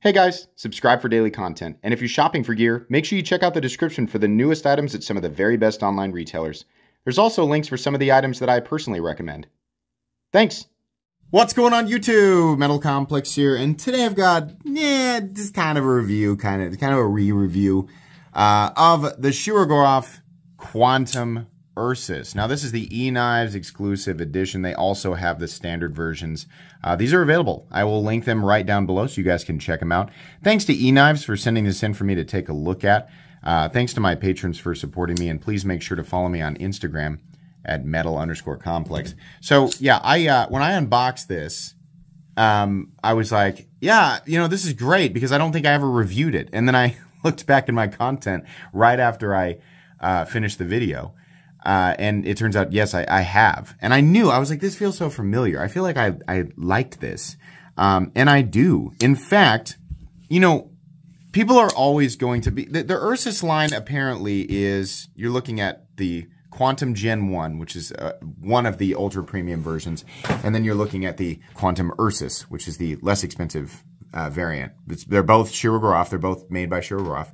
Hey guys, subscribe for daily content, and if you're shopping for gear, make sure you check out the description for the newest items at some of the very best online retailers. There's also links for some of the items that I personally recommend. Thanks! What's going on YouTube? Metal Complex here, and today I've got, just kind of a review, kind of a re-review of the Shirogorov Quantum Ursus. Now this is the EKnives exclusive edition. They also have the standard versions. These are available. I will link them right down below so you guys can check them out. Thanks to EKnives for sending this in for me to take a look at. Thanks to my patrons for supporting me, and please make sure to follow me on Instagram at metal_complex. So yeah, when I unboxed this, I was like, yeah, this is great because I don't think I ever reviewed it. And then I looked back in my content right after I finished the video. And it turns out, yes, I have. And I was like, this feels so familiar. I feel like I liked this. And I do. In fact, people are always going to be, the Ursus line apparently is, you're looking at the Quantum Gen 1, which is one of the ultra premium versions. And then you're looking at the Quantum Ursus, which is the less expensive variant. They're both Shirogorov. They're both made by Shirogorov.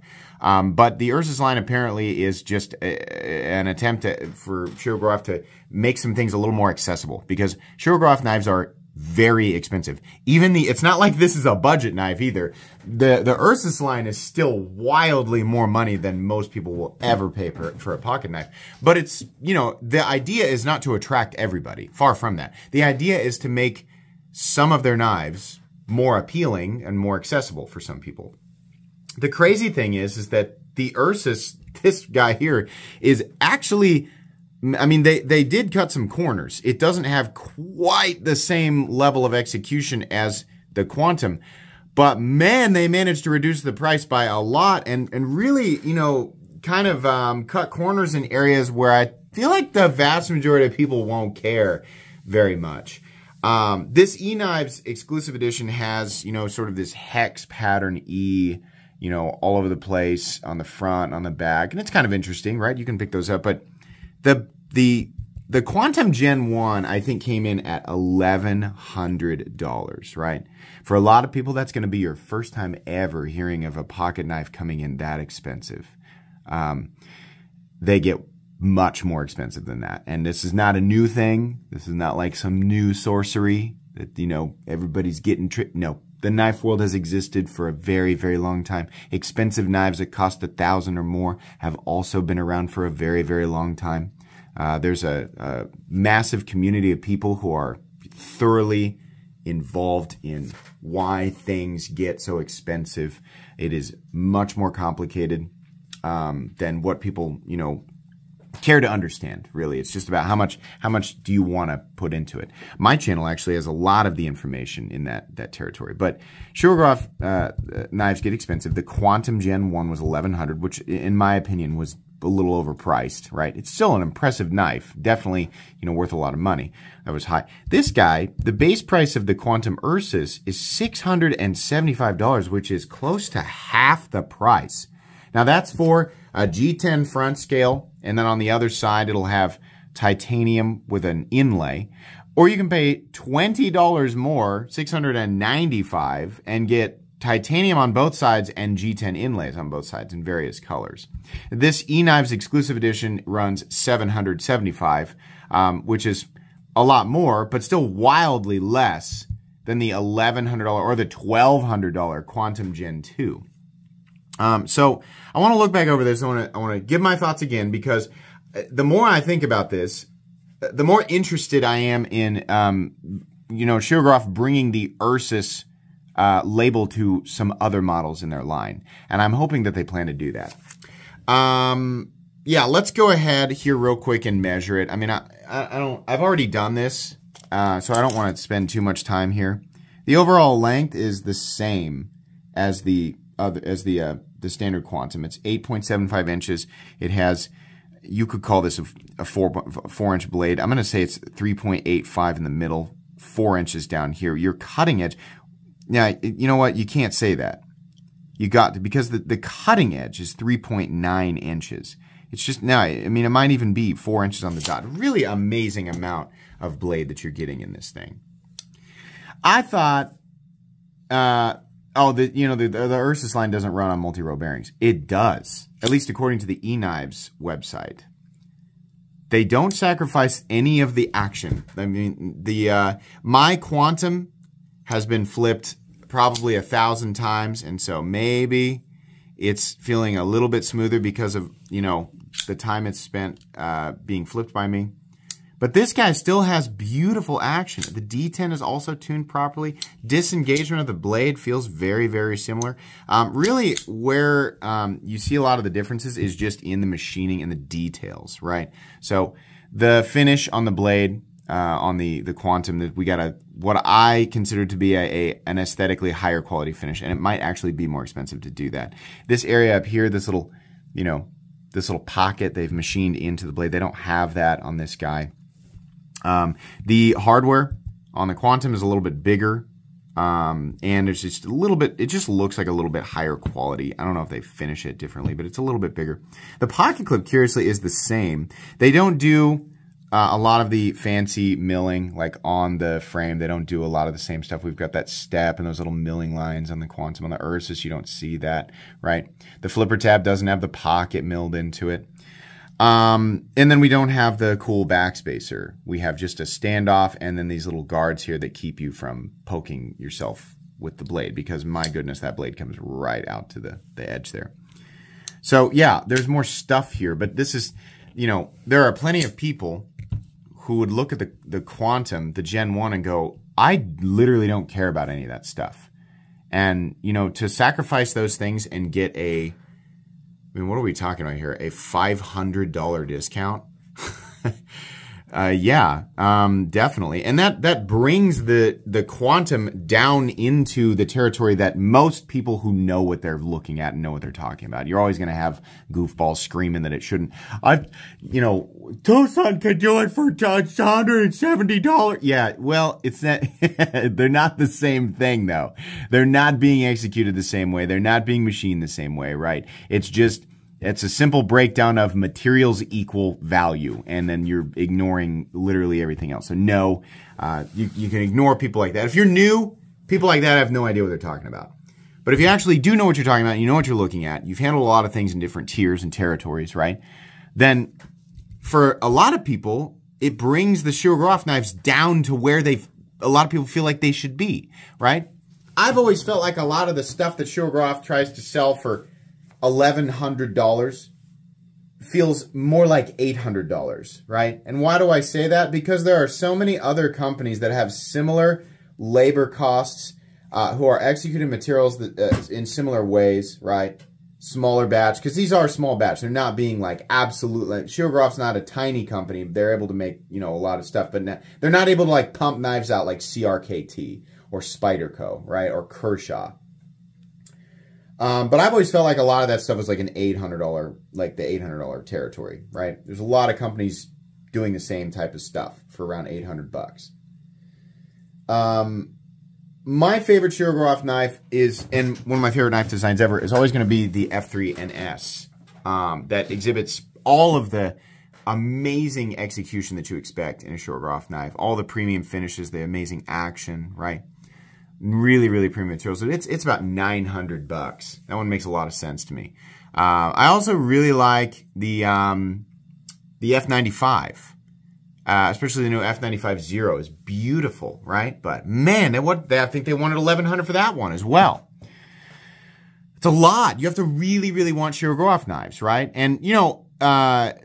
But the Ursus line apparently is just an attempt for Shirogorov to make some things a little more accessible, because Shirogorov knives are very expensive. It's not like this is a budget knife either. The Ursus line is still wildly more money than most people will ever pay for a pocket knife. But it's, the idea is not to attract everybody. Far from that. The idea is to make some of their knives more appealing and more accessible for some people. The crazy thing is that the Ursus, this guy here, is actually, they did cut some corners. It doesn't have quite the same level of execution as the Quantum, but man, they managed to reduce the price by a lot and really, kind of cut corners in areas where I feel like the vast majority of people won't care very much. This EKnives exclusive edition has, sort of this hex pattern E, all over the place on the front, on the back, and it's kind of interesting, right? You can pick those up, but the Quantum Gen 1, I think, came in at $1,100, right? For a lot of people, that's going to be your first time ever hearing of a pocket knife coming in that expensive. They get much more expensive than that. And this is not a new thing. This is not like some new sorcery that, everybody's getting tricked. No, the knife world has existed for a very, very long time. Expensive knives that cost $1,000 or more have also been around for a very, very long time. There's a massive community of people who are thoroughly involved in why things get so expensive. It is much more complicated than what people, care to understand, really. It's just about how much do you want to put into it. My channel actually has a lot of the information in that territory. But Shirogorov knives get expensive. The Quantum Gen 1 was $1,100, which in my opinion was a little overpriced, right? It's still an impressive knife. Definitely, worth a lot of money. That was high. This guy, the base price of the Quantum Ursus is $675, which is close to half the price. Now that's for a G10 front scale, and then on the other side it'll have titanium with an inlay. Or you can pay $20 more, $695, and get titanium on both sides and G10 inlays on both sides in various colors. This EKnives exclusive edition runs $775, which is a lot more, but still wildly less than the $1,100 or the $1,200 Quantum Gen 2. So I want to look back over this. I want to give my thoughts again, because the more I think about this, the more interested I am in, Shirogorov bringing the Ursus label to some other models in their line, and I'm hoping that they plan to do that. Yeah, let's go ahead here real quick and measure it. I've already done this, so I don't want to spend too much time here. The overall length is the same as the standard Quantum. It's 8.75 inches. It has, you could call this a 4-inch blade. I'm going to say it's 3.85 in the middle, 4 inches down here. Your cutting edge. Now, you know what? You can't say that. You got to, because the cutting edge is 3.9 inches. It's just, now, it might even be 4 inches on the dot. Really amazing amount of blade that you're getting in this thing. I thought Oh, the Ursus line doesn't run on multi-row bearings. It does, at least according to the EKnives website. They don't sacrifice any of the action. I mean, my Quantum has been flipped probably 1,000 times, and so maybe it's feeling a little bit smoother because of, the time it's spent being flipped by me. But this guy still has beautiful action. The D10 is also tuned properly. Disengagement of the blade feels very, very similar. Really, where you see a lot of the differences is just in the machining and the details, right? So the finish on the blade, on the Quantum, that we got what I consider to be an aesthetically higher quality finish, and it might actually be more expensive to do that. This area up here, this little pocket they've machined into the blade, they don't have that on this guy. The hardware on the Quantum is a little bit bigger, and it's just a little bit, it just looks like a little bit higher quality. I don't know if they finish it differently, but it's a little bit bigger. The pocket clip, curiously, is the same. They don't do a lot of the fancy milling, like on the frame. They don't do a lot of the same stuff. We've got that step and those little milling lines on the Quantum. On the Ursus, you don't see that, right? The flipper tab doesn't have the pocket milled into it. And then we don't have the cool backspacer. We have just a standoff and then these little guards here that keep you from poking yourself with the blade, because my goodness, that blade comes right out to the edge there. So yeah, there's more stuff here, but this is, there are plenty of people who would look at the Quantum, the Gen 1, and go, I literally don't care about any of that stuff. And, to sacrifice those things and get what are we talking about here? A $500 discount? Yeah, definitely. And that brings the Quantum down into the territory that most people who know what they're looking at and know what they're talking about. You're always going to have goofballs screaming that it shouldn't. Tucson could do it for $170. Yeah, well, it's not, they're not the same thing though. They're not being executed the same way. They're not being machined the same way, right? It's a simple breakdown of materials equal value, and then you're ignoring literally everything else. So no, you can ignore people like that. If you're new, people like that have no idea what they're talking about. But if you actually do know what you're talking about, and you know what you're looking at, you've handled a lot of things in different tiers and territories, right? Then for a lot of people, it brings the Shirogorov knives down to where a lot of people feel like they should be, right? I've always felt like a lot of the stuff that Shirogorov tries to sell for $1,100 feels more like $800, right? And why do I say that? Because there are so many other companies that have similar labor costs who are executing materials that, in similar ways, right? Smaller batch, because these are small batch. They're not being like absolutely, Shirogorov's not a tiny company. They're able to make, a lot of stuff, but they're not able to like pump knives out like CRKT or Spyderco, right? Or Kershaw. But I've always felt like a lot of that stuff was like an $800, like the $800 territory, right? There's a lot of companies doing the same type of stuff for around $800. My favorite Shirogorov knife is, and one of my favorite knife designs ever, is always going to be the F3 and S, that exhibits all of the amazing execution that you expect in a Shirogorov knife, all the premium finishes, the amazing action, right? Really, really premium materials. So it's about $900. That one makes a lot of sense to me. I also really like the F95, especially the new F95 Zero is beautiful, right? But man, I think they wanted $1,100 for that one as well. It's a lot. You have to really, really want Shirogorov knives, right? And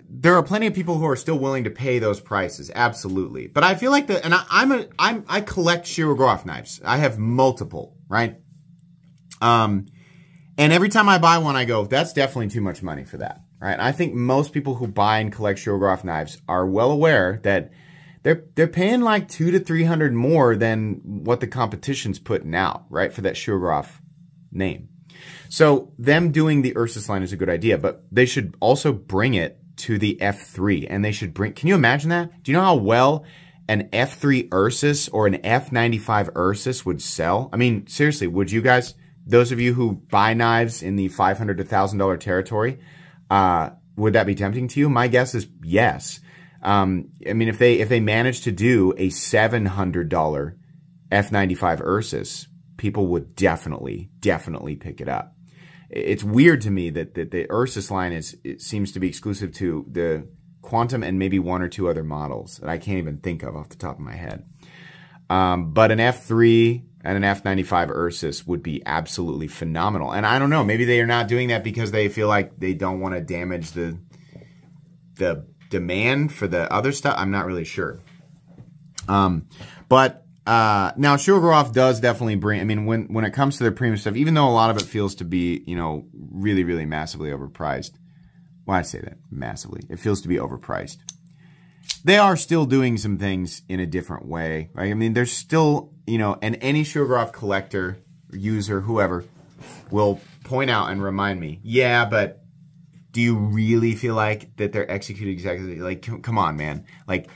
there are plenty of people who are still willing to pay those prices, absolutely. But I feel like I collect Shirogorov knives. I have multiple, right? And every time I buy one, I go, that's definitely too much money for that, right? I think most people who buy and collect Shirogorov knives are well aware that they're paying like $200 to $300 more than what the competition's putting out, right, for that Shirogorov name. So them doing the Ursus line is a good idea, but they should also bring it to the F3, and they should can you imagine that? Do you know how well an F3 Ursus or an F95 Ursus would sell? I mean, seriously, would you guys, those of you who buy knives in the $500 to $1,000 territory, would that be tempting to you? My guess is yes. I mean, if they manage to do a $700 F95 Ursus, people would definitely pick it up. It's weird to me that the Ursus line it seems to be exclusive to the Quantum and maybe one or two other models that I can't even think of off the top of my head. But an F3 and an F95 Ursus would be absolutely phenomenal. And I don't know, maybe they are not doing that because they feel like they don't want to damage the demand for the other stuff. I'm not really sure. But now Shirogorov does definitely bring, I mean, when it comes to their premium stuff, even though a lot of it feels to be, you know, really, really massively overpriced. Well, I say that massively. It feels to be overpriced. They are still doing some things in a different way, right? I mean, there's still, you know, and any Shirogorov collector, user, whoever, will point out and remind me, yeah, but do you really feel like that they're executed exactly? Like, come on, man. Like,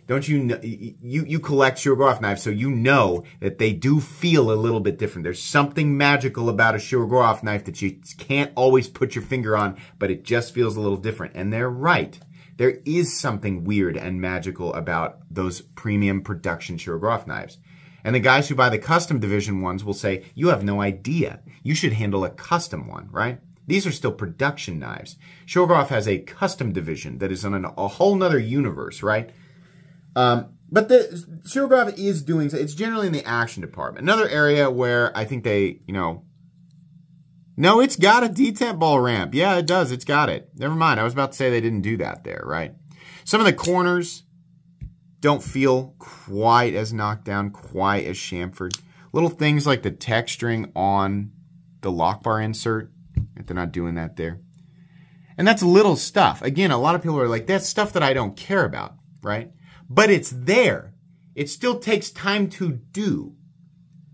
don't you know, you collect Shirogorov knives, so you know that they do feel a little bit different. There's something magical about a Shirogorov knife that you can't always put your finger on, but it just feels a little different. And they're right. There is something weird and magical about those premium production Shirogorov knives. And the guys who buy the custom division ones will say, you have no idea. You should handle a custom one, right? These are still production knives. Shirogorov has a custom division that is on a whole nother universe, right? But the Shirogorov is doing, it's generally in the action department. Another area where I think they, you know, no, it's got a detent ball ramp. Yeah, it does. It's got it. Never mind. I was about to say they didn't do that there, right? Some of the corners don't feel quite as knocked down, quite as chamfered. Little things like the texturing on the lock bar insert, if they're not doing that there. And that's little stuff. Again, a lot of people are like, that's stuff that I don't care about, right? But it's there. It still takes time to do.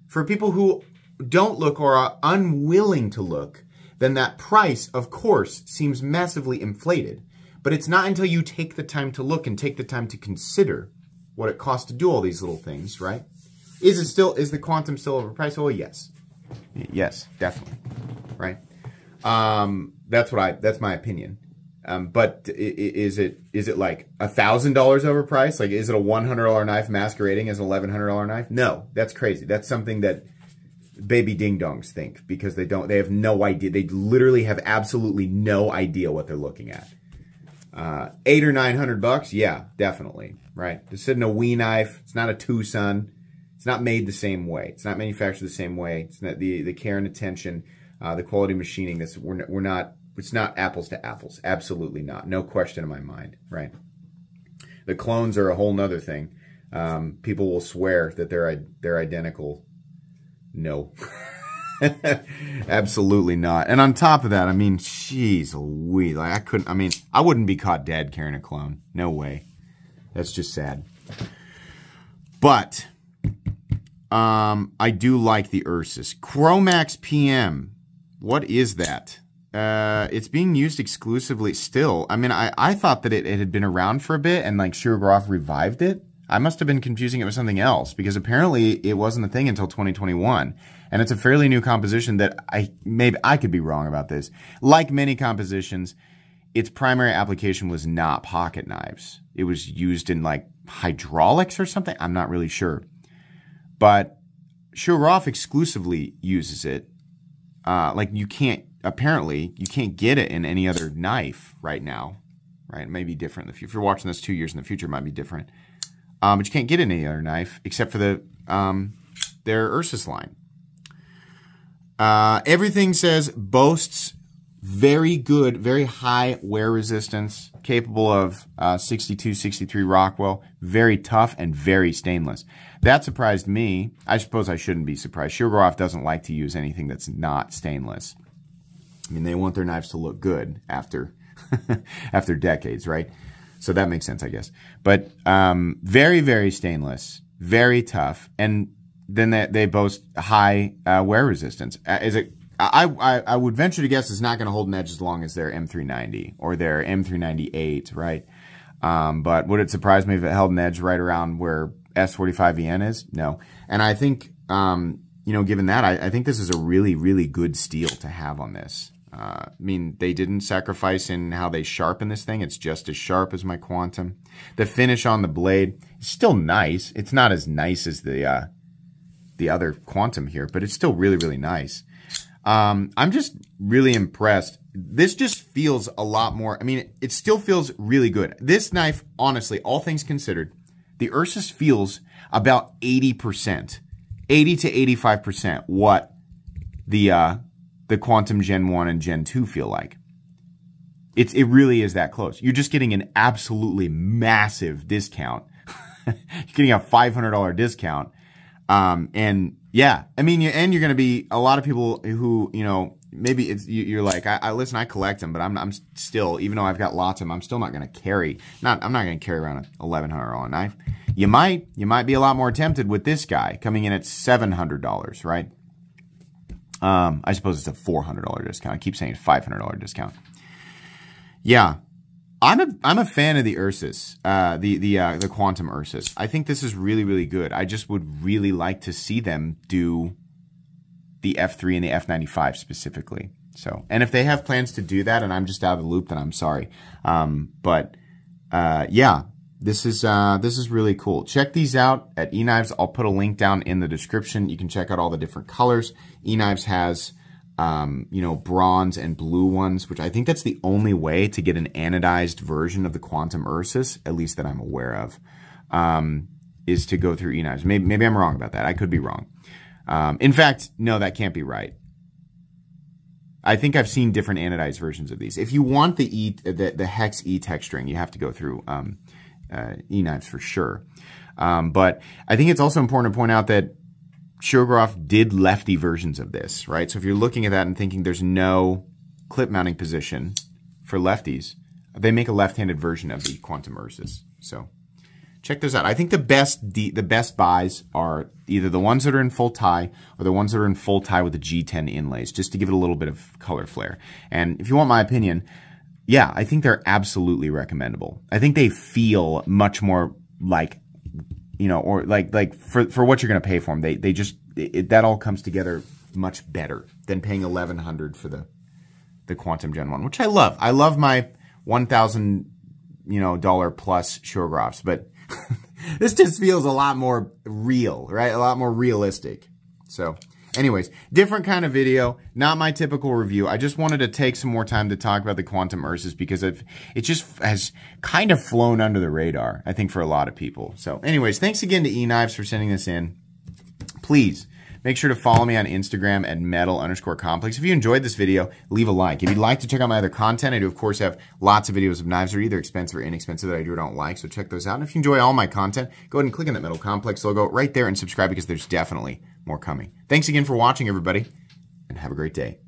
For people who don't look or are unwilling to look, then that price, of course, seems massively inflated. But it's not until you take the time to look and take the time to consider what it costs to do all these little things, right? Is the Quantum still overpriced? Oh, yes. Yes, definitely, right? That's my opinion. But is it like $1,000 overpriced? Like, is it a $100 knife masquerading as an $1,100 knife? No, that's crazy. That's something that baby ding-dongs think because they have no idea. They literally have absolutely no idea what they're looking at. $800 or $900, yeah, definitely, right? This isn't a Wii knife. It's not a Tucson. It's not made the same way. It's not manufactured the same way. It's not the care and attention, the quality machining. It's not apples to apples. Absolutely not. No question in my mind, right? The clones are a whole nother thing. People will swear that they're identical. No. Absolutely not. And on top of that, I mean, jeez Louise, like I wouldn't be caught dead carrying a clone. No way. That's just sad. But I do like the Ursus. Chromax PM. What is that? It's being used exclusively still. I mean, I thought that it had been around for a bit and like Shirogorov revived it. I must have been confusing it with something else because apparently it wasn't a thing until 2021. And it's a fairly new composition that maybe I could be wrong about this. Like many compositions, its primary application was not pocket knives. It was used in like hydraulics or something. I'm not really sure. But Shirogorov exclusively uses it. Like apparently you can't get it in any other knife right now. Right? It may be different. If you're watching this 2 years in the future, it might be different. But you can't get any other knife except for their Ursus line. Everything says boasts very good, very high wear resistance, capable of 62, 63 Rockwell, very tough and very stainless. That surprised me. I suppose I shouldn't be surprised. Shirogorov doesn't like to use anything that's not stainless. I mean, they want their knives to look good after after decades, right? So that makes sense, I guess. But very, very stainless, very tough, and then they boast high wear resistance. I would venture to guess it's not going to hold an edge as long as their M390 or their M398, right? But would it surprise me if it held an edge right around where S45EN is? No. And I think, given that, I think this is a really, really good steel to have on this. I mean, they didn't sacrifice in how they sharpen this thing. It's just as sharp as my Quantum. The finish on the blade is still nice. It's not as nice as the the other Quantum here, but it's still really, really nice. I'm just really impressed. This just feels a lot more, I mean, it still feels really good. This knife, honestly, all things considered, the Ursus feels about 80%, 80 to 85% what the Quantum Gen 1 and Gen 2 feel like. It really is that close. You're just getting an absolutely massive discount. You're getting a $500 discount. And yeah, I mean, and you're going to be a lot of people who, you know, maybe it's, you're like, listen, I collect them, but I'm still, even though I've got lots of them, I'm still not going to carry, I'm not going to carry around a $1,100 knife. You might be a lot more tempted with this guy coming in at $700, right? I suppose it's a $400 discount. I keep saying $500 discount. Yeah. I'm a fan of the Ursus, the Quantum Ursus. I think this is really, really good. I just would really like to see them do the F3 and the F95 specifically. So, and if they have plans to do that and I'm just out of the loop, then I'm sorry. Yeah, this is really cool. Check these out at EKnives. I'll put a link down in the description. You can check out all the different colors. EKnives has you know, bronze and blue ones, which I think that's the only way to get an anodized version of the Quantum Ursus, at least that I'm aware of, is to go through EKnives. Maybe I'm wrong about that. I could be wrong. In fact, no, that can't be right. I think I've seen different anodized versions of these. If you want the hex E texturing, you have to go through EKnives for sure. But I think it's also important to point out that Shirogorov did lefty versions of this, right? So if you're looking at that and thinking there's no clip mounting position for lefties, they make a left-handed version of the Quantum Ursus. So check those out. I think the best buys are either the ones that are in full tie or the ones that are in full tie with the G10 inlays, just to give it a little bit of color flair. And if you want my opinion, yeah, I think they're absolutely recommendable. I think they feel much more like, you know, or like for what you're going to pay for them, they just, that all comes together much better than paying $1,100 for the Quantum Gen 1, which I love. I love my $1,000, you know, plus Shirogorovs, but this just feels a lot more real, right? A lot more realistic. So anyways, different kind of video, not my typical review. I just wanted to take some more time to talk about the Quantum Ursus because it just has kind of flown under the radar, I think, for a lot of people. So anyways, thanks again to EKnives for sending this in. Please make sure to follow me on Instagram at metal_complex. If you enjoyed this video, leave a like. If you'd like to check out my other content, I do, of course, have lots of videos of knives that are either expensive or inexpensive that I do or don't like, so check those out. And if you enjoy all my content, go ahead and click on that Metal Complex logo right there and subscribe because there's definitely more coming. Thanks again for watching, everybody, and have a great day.